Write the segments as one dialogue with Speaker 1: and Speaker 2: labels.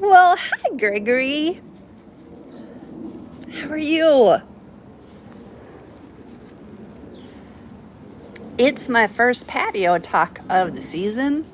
Speaker 1: Well, hi, Gregory. How are you? It's my first patio talk of the season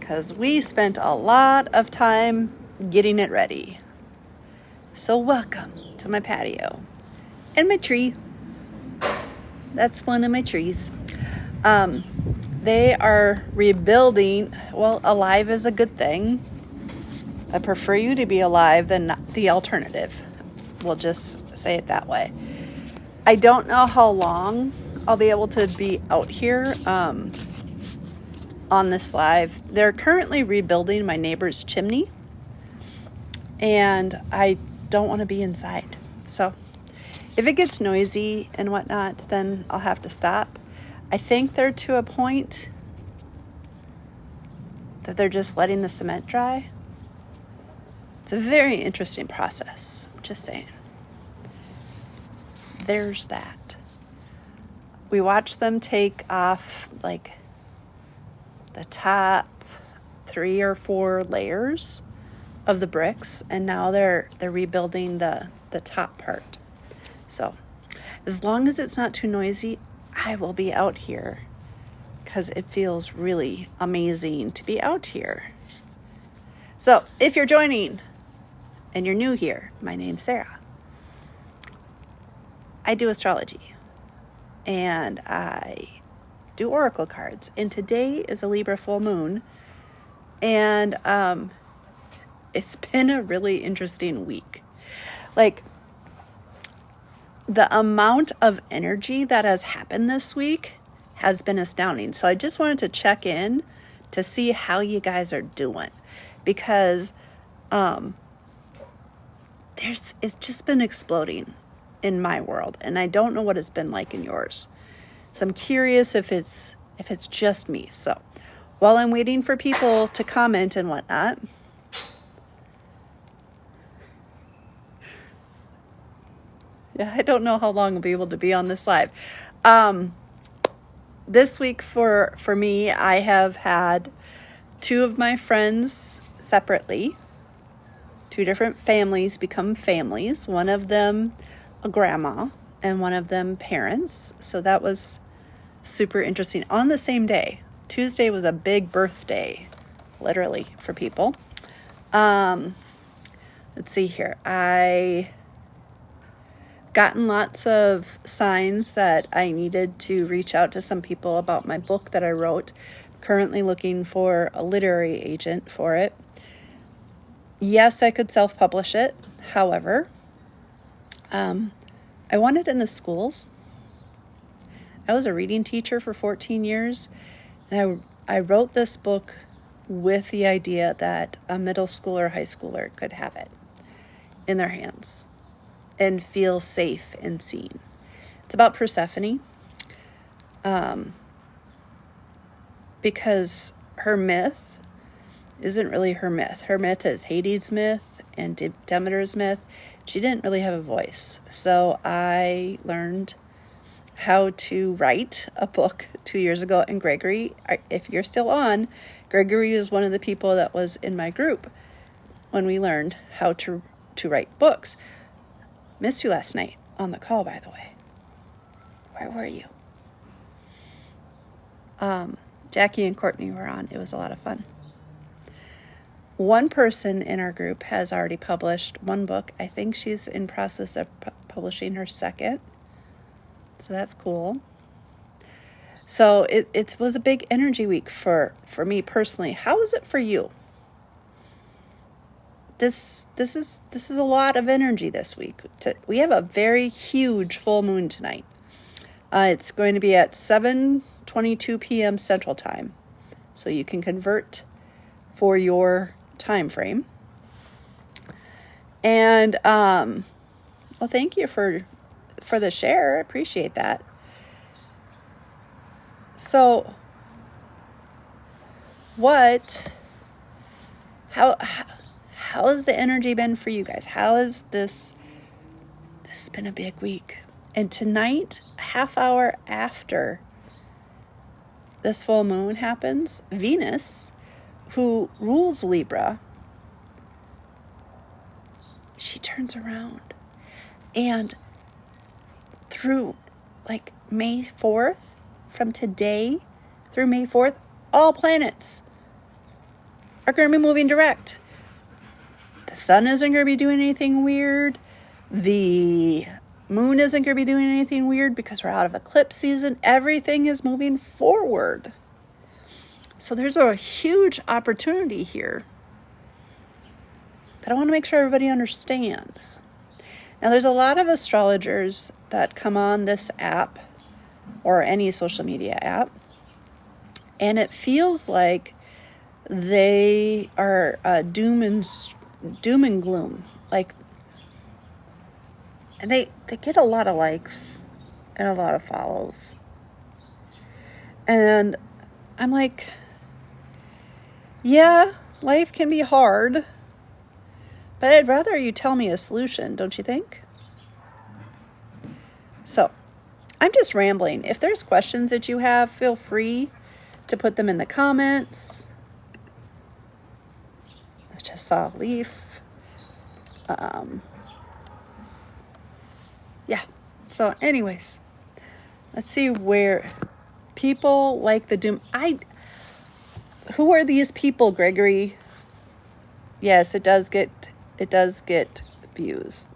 Speaker 1: because we spent a lot of time getting it ready. So, welcome to my patio and my tree. That's one of my trees. They are rebuilding. Well, alive is a good thing. I prefer you to be alive than the alternative. We'll just say it that way. I don't know how long I'll be able to be out here on this live. They're currently rebuilding my neighbor's chimney, and I don't want to be inside. So if it gets noisy and whatnot, then I'll have to stop. I think they're to a point that they're just letting the cement dry. It's a very interesting process, just saying. There's that. We watched them take off like the top 3 or 4 layers of the bricks, and now they're rebuilding the top part. So as long as it's not too noisy, I will be out here because it feels really amazing to be out here. So if you're joining and you're new here, my name's Sarah. I do astrology and I do oracle cards, and today is a Libra full moon, and it's been a really interesting week. Like, the amount of energy that has happened this week has been astounding. So I just wanted to check in to see how you guys are doing, because it's just been exploding in my world, and I don't know what it's been like in yours. So I'm curious if it's just me. So while I'm waiting for people to comment and whatnot, yeah, I don't know how long I'll be able to be on this live. This week for me, I have had 2 of my friends separately, 2 different families become families. One of them a grandma and one of them parents. So that was super interesting on the same day. Tuesday was a big birthday, literally, for people. Let's see here. I gotten lots of signs that I needed to reach out to some people about my book that I wrote. Currently looking for a literary agent for it. Yes, I could self-publish it. However, I want it in the schools. I was a reading teacher for 14 years, and I wrote this book with the idea that a middle schooler or high schooler could have it in their hands and feel safe and seen. It's about Persephone, because her myth isn't really her myth. Her myth is Hades' myth and Demeter's myth. She didn't really have a voice. So I learned how to write a book 2 years ago. And Gregory, if you're still on, Gregory is one of the people that was in my group when we learned how to write books. Missed you last night on the call, by the way. Where were you? Jackie and Courtney were on. It was a lot of fun. One person in our group has already published 1 book. I think she's in process of publishing her 2nd. So that's cool. So it was a big energy week for me personally. How is it for you? This is a lot of energy this week. We have a very huge full moon tonight. It's going to be at 7:22 p.m. Central Time. So you can convert for your time frame. And well, thank you for the share. I appreciate that. So how has the energy been for you guys? How is this has been a big week. And tonight, a half hour after this full moon happens, Venus, who rules Libra, she turns around. And through like May 4th, from today through May 4th, all planets are going to be moving direct. The sun isn't going to be doing anything weird. The moon isn't going to be doing anything weird because we're out of eclipse season. Everything is moving forward. So there's a huge opportunity here that I want to make sure everybody understands. Now, there's a lot of astrologers that come on this app or any social media app, and it feels like they are doom and gloom. Like, and they get a lot of likes and a lot of follows. And I'm like, yeah, life can be hard, but I'd rather you tell me a solution, don't you think? So, I'm just rambling. If there's questions that you have, feel free to put them in the comments. I just saw a leaf. Yeah. So anyways, let's see where people like the doom. Who are these people, Gregory? Yes, it does get views.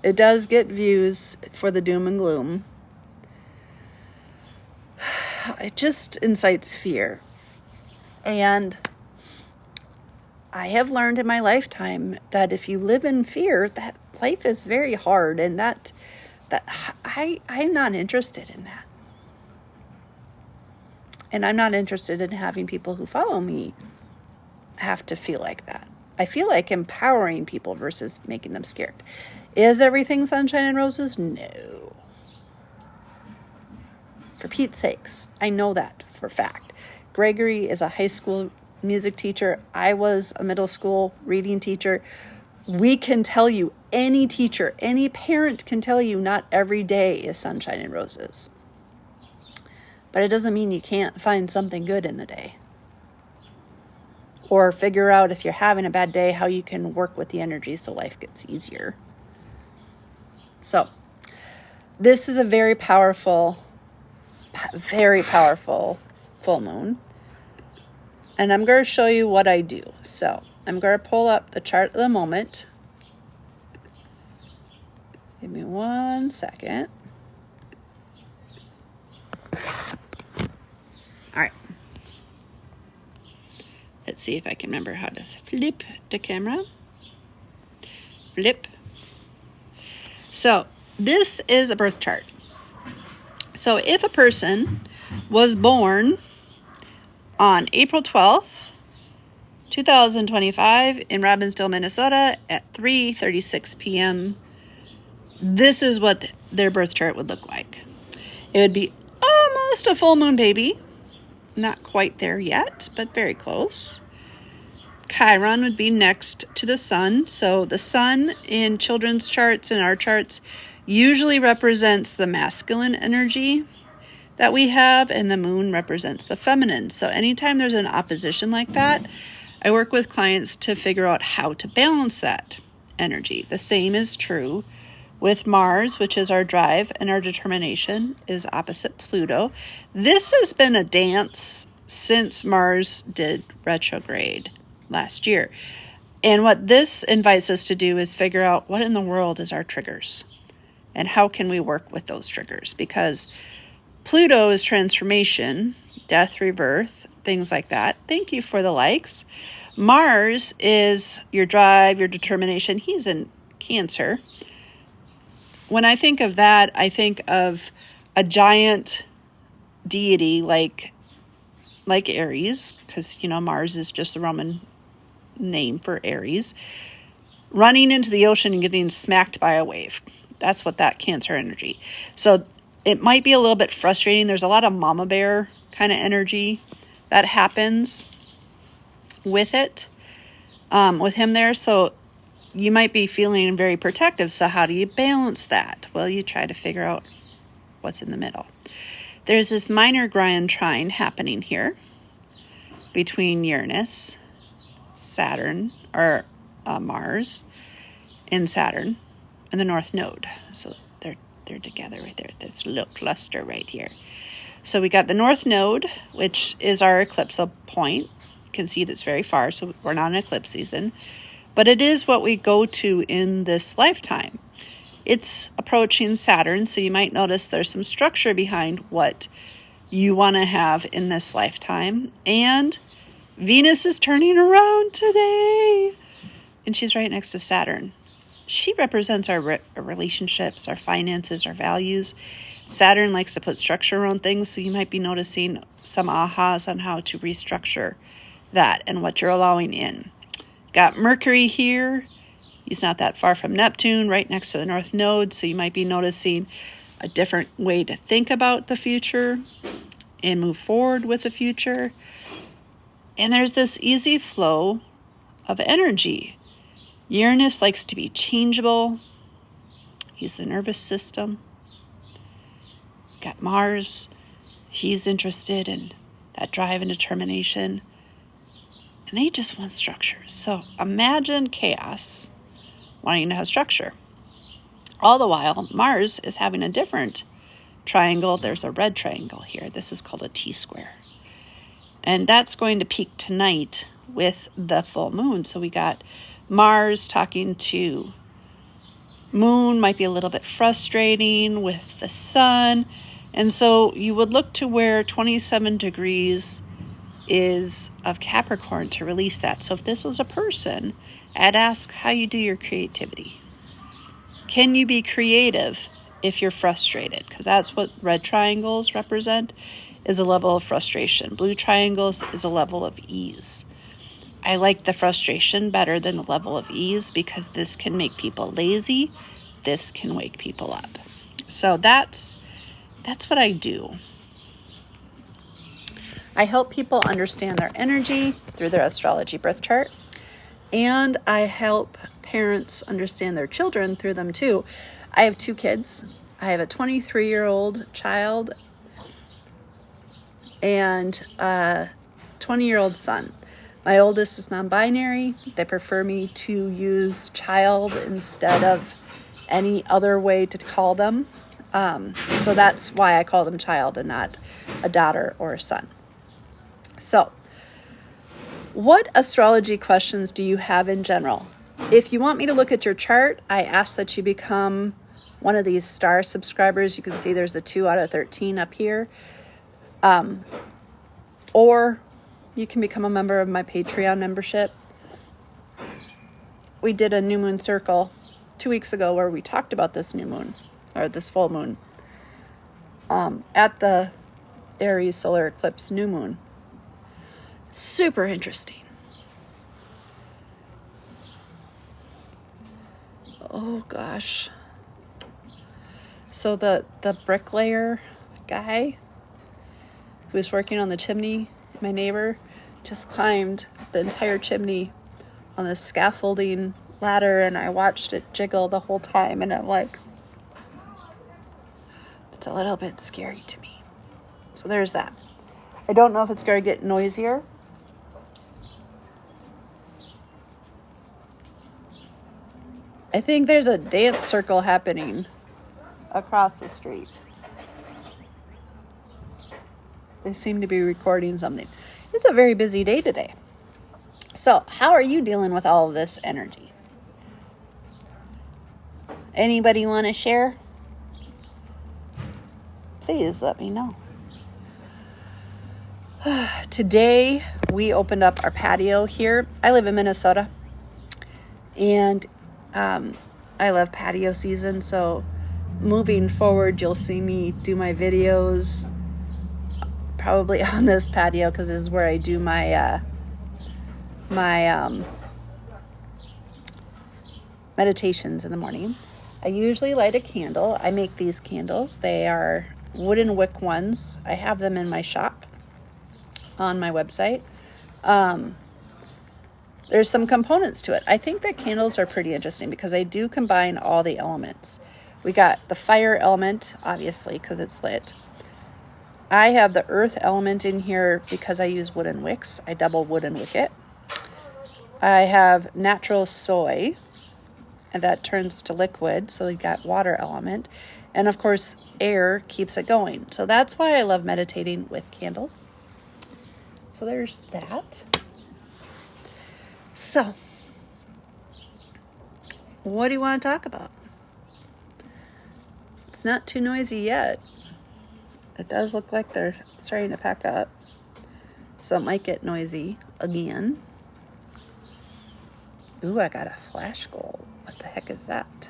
Speaker 1: It does get views for the doom and gloom. It just incites fear. And I have learned in my lifetime that if you live in fear, that life is very hard, and that I'm not interested in that. And I'm not interested in having people who follow me have to feel like that. I feel like empowering people versus making them scared. Is everything sunshine and roses? No. For Pete's sakes, I know that for a fact. Gregory is a high school music teacher. I was a middle school reading teacher. We can tell you, any teacher, any parent can tell you not every day is sunshine and roses. But it doesn't mean you can't find something good in the day. Or figure out if you're having a bad day, how you can work with the energy so life gets easier. So, this is a very powerful full moon. And I'm going to show you what I do. So, I'm going to pull up the chart of the moment. Give me 1 second. All right. Let's see if I can remember how to flip the camera. Flip. So, this is a birth chart. So, if a person was born on April 12th, 2025 in Robbinsdale, Minnesota at 3:36 p.m., this is what their birth chart would look like. It would be almost a full moon baby. Not quite there yet, but very close. Chiron would be next to the sun. So the sun in children's charts and our charts usually represents the masculine energy that we have, and the moon represents the feminine. So anytime there's an opposition like that, I work with clients to figure out how to balance that energy. The same is true with Mars, which is our drive and our determination, is opposite Pluto. This has been a dance since Mars did retrograde last year. And what this invites us to do is figure out what in the world is our triggers and how can we work with those triggers, because Pluto is transformation, death, rebirth, things like that. Thank you for the likes. Mars is your drive, your determination. He's in Cancer. When I think of that, I think of a giant deity like Aries, because, Mars is just the Roman name for Aries, running into the ocean and getting smacked by a wave. That's what that Cancer energy. So it might be a little bit frustrating. There's a lot of mama bear kind of energy that happens with it, with him there. So you might be feeling very protective. So how do you balance that? Well, you try to figure out what's in the middle. There's this minor grand trine happening here between Uranus, Saturn, or Mars and Saturn and the North Node. So they're together right there, this little cluster right here. So we got the North Node, which is our eclipsal point. You can see that's very far, so we're not in eclipse season. But it is what we go to in this lifetime. It's approaching Saturn, so you might notice there's some structure behind what you want to have in this lifetime. And Venus is turning around today, and she's right next to Saturn. She represents our relationships, our finances, our values. Saturn likes to put structure around things, so you might be noticing some ahas on how to restructure that and what you're allowing in. Got Mercury here. He's not that far from Neptune, right next to the North Node, so you might be noticing a different way to think about the future and move forward with the future. And there's this easy flow of energy. Uranus likes to be changeable. He's the nervous system. Got Mars. He's interested in that drive and determination. And they just want structure. So imagine chaos wanting to have structure. All the while, Mars is having a different triangle. There's a red triangle here. This is called a T-square. And that's going to peak tonight with the full moon. So we got Mars talking to Moon, might be a little bit frustrating with the sun. And so you would look to where 27 degrees is of Capricorn to release that. So if this was a person, I'd ask how you do your creativity. Can you be creative if you're frustrated? Because that's what red triangles represent, is a level of frustration. Blue triangles is a level of ease. I like the frustration better than the level of ease because this can make people lazy. This can wake people up. So that's what I do. I help people understand their energy through their astrology birth chart. And I help parents understand their children through them too. I have 2 kids. I have a 23-year-old child and a 20-year-old son. My oldest is non-binary. They prefer me to use child instead of any other way to call them. So that's why I call them child and not a daughter or a son. So, what astrology questions do you have in general? If you want me to look at your chart, I ask that you become one of these star subscribers. You can see there's a 2 out of 13 up here. Or you can become a member of my Patreon membership. We did a new moon circle 2 weeks ago where we talked about this new moon, or this full moon, at the Aries solar eclipse new moon. Super interesting. Oh gosh. So the bricklayer guy who was working on the chimney, my neighbor, just climbed the entire chimney on this scaffolding ladder, and I watched it jiggle the whole time, and I'm like, it's a little bit scary to me. So there's that. I don't know if it's going to get noisier. I think there's a dance circle happening across the street. They seem to be recording something. It's a very busy day today. So, how are you dealing with all of this energy? Anybody want to share? Please let me know. Today, we opened up our patio here. I live in Minnesota. And I love patio season. So, moving forward, you'll see me do my videos probably on this patio because this is where I do my meditations in the morning. I usually light a candle. I make these candles. They are wooden wick ones. I have them in my shop on my website. There's some components to it. I think that candles are pretty interesting because I do combine all the elements. We got the fire element, obviously, because it's lit. I have the earth element in here because I use wooden wicks. I double wooden wick it. I have natural soy, and that turns to liquid, so you got water element. And of course, air keeps it going. So that's why I love meditating with candles. So there's that. So, what do you want to talk about? It's not too noisy yet. It does look like they're starting to pack up. So it might get noisy again. Ooh, I got a flash goal. What the heck is that?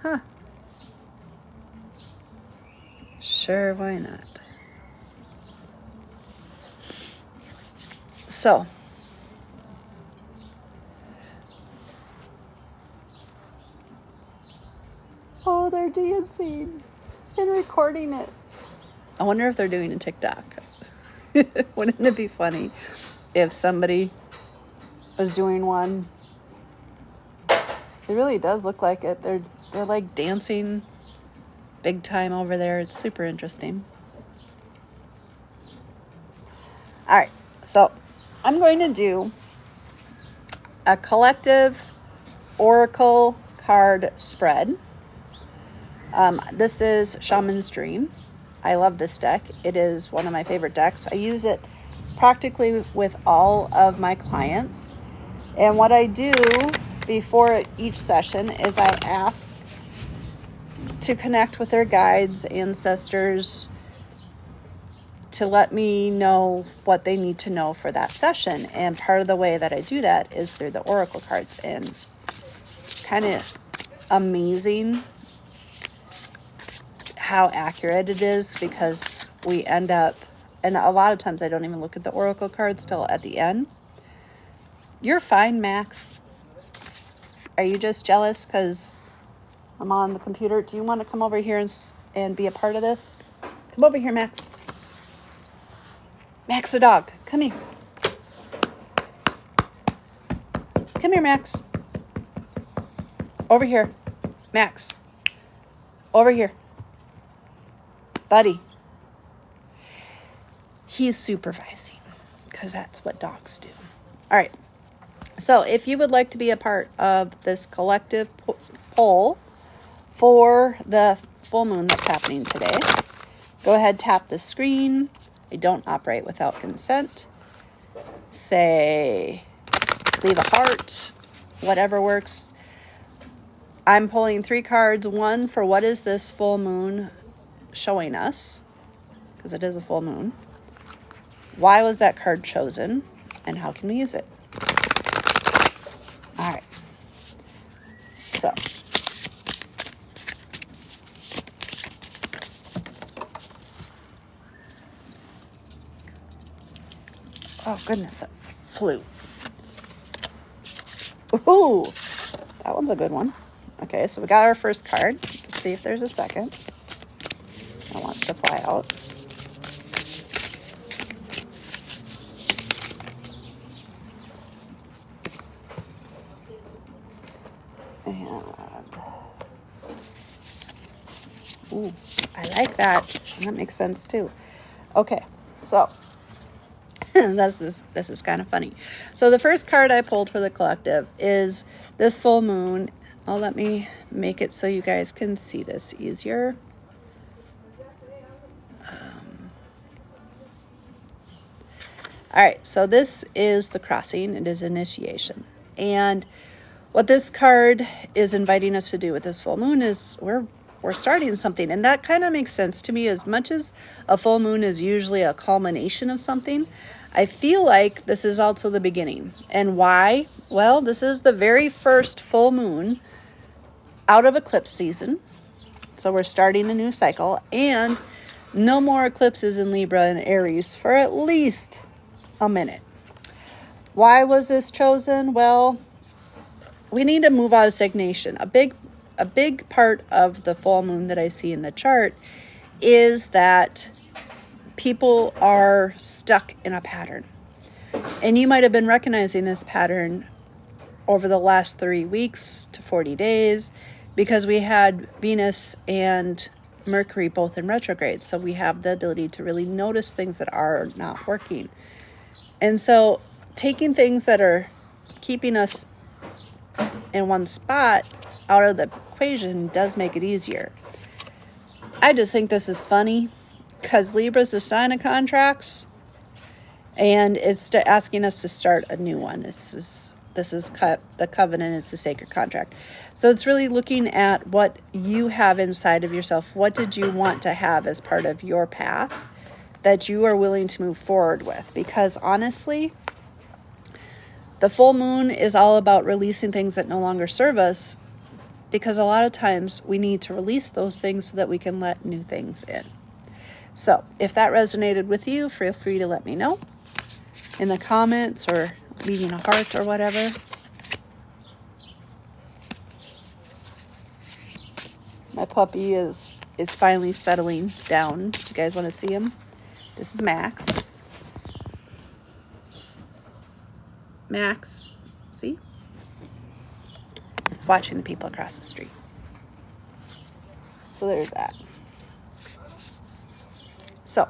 Speaker 1: Huh. Sure, why not? So, oh, they're dancing and recording it. I wonder if they're doing a TikTok. Wouldn't it be funny if somebody was doing one? It really does look like it. They're like dancing big time over there. It's super interesting. All right, so I'm going to do a collective oracle card spread. This is Shaman's Dream. I love this deck. It is one of my favorite decks. I use it practically with all of my clients. And what I do before each session is I ask to connect with their guides, ancestors, to let me know what they need to know for that session. And part of the way that I do that is through the oracle cards. And it's kind of amazing how accurate it is, because we end up, and a lot of times I don't even look at the oracle cards till at the end. You're fine, Max. Are you just jealous because I'm on the computer? Do you want to come over here and be a part of this? Come over here, Max. Max the dog. Come here. Come here, Max. Over here. Max. Over here. Buddy. He's supervising, because that's what dogs do. All right. So if you would like to be a part of this collective poll for the full moon that's happening today, go ahead, tap the screen. I don't operate without consent. Say, leave a heart, whatever works. I'm pulling 3 cards. One for what is this full moon showing us, because it is a full moon. Why was that card chosen, and how can we use it? All right. So, oh goodness, that's flew. Ooh, that one's a good one. Okay, so we got our first card. Let's see if there's a second. It wants to fly out. And, ooh, I like that. That makes sense too. Okay, so this is kind of funny. So the first card I pulled for the collective is this full moon. Oh, let me make it so you guys can see this easier. All right, so this is the crossing. It is initiation. And what this card is inviting us to do with this full moon is we're starting something. And that kind of makes sense to me. As much as a full moon is usually a culmination of something, I feel like this is also the beginning. And why? Well, this is the very first full moon out of eclipse season. So we're starting a new cycle. And no more eclipses in Libra and Aries for at least a minute. Why was this chosen? Well, we need to move out of stagnation. A big part of the full moon that I see in the chart is that people are stuck in a pattern. And you might have been recognizing this pattern over the last 3 weeks to 40 days, because we had Venus and Mercury both in retrograde. So we have the ability to really notice things that are not working. And so taking things that are keeping us in one spot out of the equation does make it easier. I just think this is funny because Libra's the sign of contracts, and it's asking us to start a new one. This is the covenant is the sacred contract. So it's really looking at what you have inside of yourself. What did you want to have as part of your path that you are willing to move forward with? Because honestly, the full moon is all about releasing things that no longer serve us, because a lot of times we need to release those things so that we can let new things in. So if that resonated with you, feel free to let me know in the comments or leaving a heart or whatever. My puppy is finally settling down. Do you guys want to see him? This is Max. Max, see? It's watching the people across the street. So there's that. So,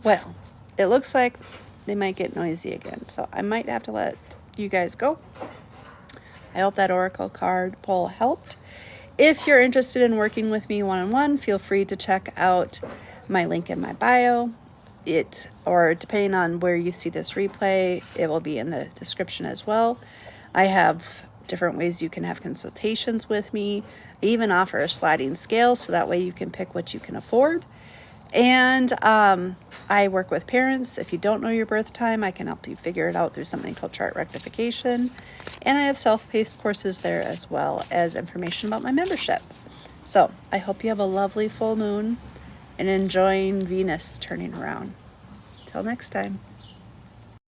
Speaker 1: well, it looks like they might get noisy again, so I might have to let you guys go. I hope that oracle card pull helped. If you're interested in working with me one-on-one, feel free to check out my link in my bio. Or depending on where you see this replay, it will be in the description as well. I have different ways you can have consultations with me. I even offer a sliding scale, so that way you can pick what you can afford. And I work with parents. If you don't know your birth time, I can help you figure it out through something called chart rectification. And I have self-paced courses there, as well as information about my membership. So I hope you have a lovely full moon and enjoying Venus turning around. Till next time.